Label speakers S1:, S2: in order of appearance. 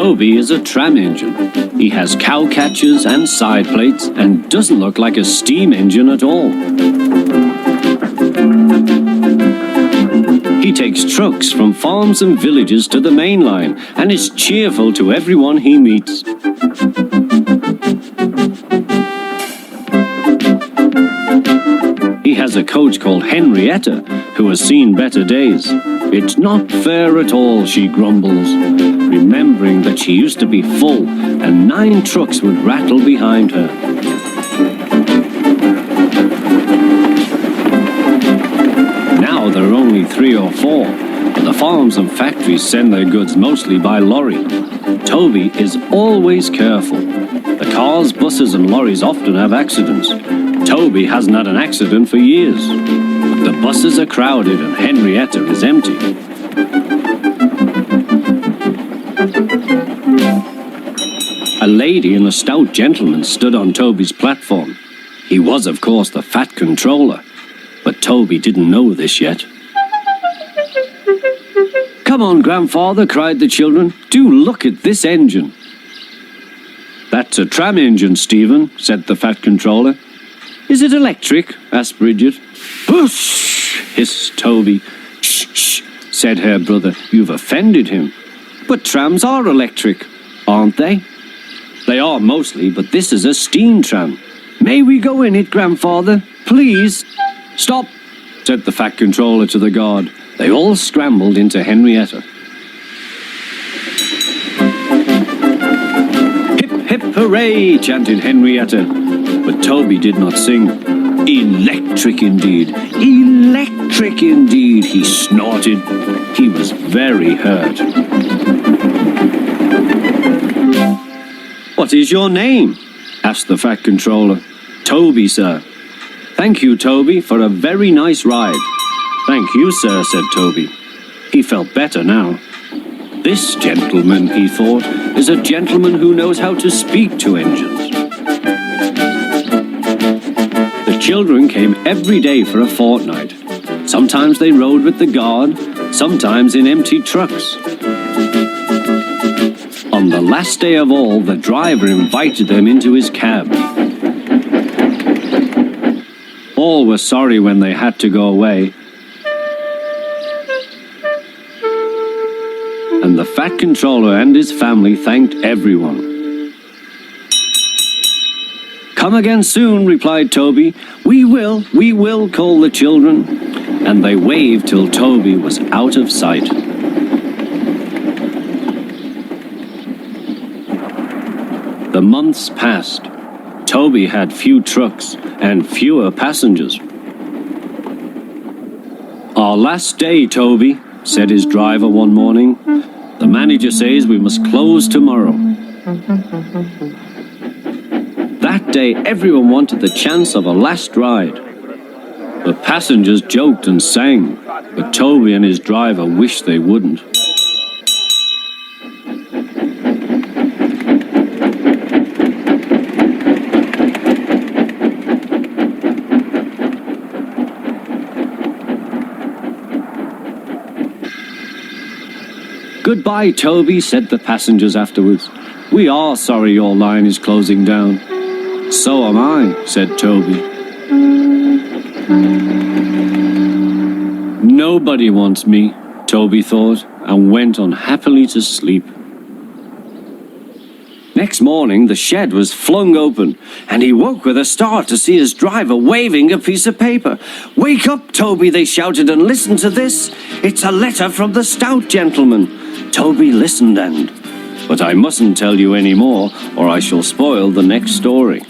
S1: Toby is a tram engine. He has cow catchers and side plates and doesn't look like a steam engine at all. He takes trucks from farms and villages to the main line and is cheerful to everyone he meets. He has a coach called Henrietta, who has seen better days. It's not fair at all, she grumbles, remembering that she used to be full and 9 trucks would rattle behind her. Now there are only 3 or 4, but the farms and factories send their goods mostly by lorry. Toby is always careful. The cars, buses and lorries often have accidents. Toby hasn't had an accident for years. But the buses are crowded and Henrietta is empty. A lady and a stout gentleman stood on Toby's platform. He was, of course, the fat controller, but Toby didn't know this yet. "Come on, grandfather," cried the children. "Do look at this engine." "That's a tram engine, Stephan," said the fat controller. "Is it electric?" asked Bridget. "Whoosh!" hissed Toby. "Shh, shh," said her brother. "You've offended him." "But trams are electric, aren't they?" "They are mostly, but this is a steam tram." "May we go in it, grandfather? Please?" "Stop," said the fat controller to the guard. They all scrambled into Henrietta. "Hip, hip, hooray!" chanted Henrietta. But Toby did not sing. "Electric indeed! Electric indeed!" he snorted. He was very hurt. "What is your name?" asked the fat controller. "Toby, sir." "Thank you, Toby, for a very nice ride." "Thank you, sir," said Toby. He felt better now. This gentleman, he thought, is a gentleman who knows how to speak to engines. The children came every day for a fortnight. Sometimes they rode with the guard, sometimes in empty trucks. On the last day of all, the driver invited them into his cab. All were sorry when they had to go away. And the fat controller and his family thanked everyone. "Come again soon," replied Toby. We will," called the children. And they waved till Toby was out of sight. The months passed. Toby had few trucks and fewer passengers. "Our last day, Toby," said his driver one morning. "The manager says we must close tomorrow." That day, everyone wanted the chance of a last ride. The passengers joked and sang, but Toby and his driver wished they wouldn't. "Goodbye, Toby," said the passengers afterwards. "We are sorry your line is closing down." "So am I," said Toby. Nobody wants me, Toby thought, and went on happily to sleep. Next morning, the shed was flung open, and he woke with a start to see his driver waving a piece of paper. "Wake up, Toby," they shouted, "and listen to this. It's a letter from the Stout gentleman." Toby listened but I mustn't tell you any more, or I shall spoil the next story.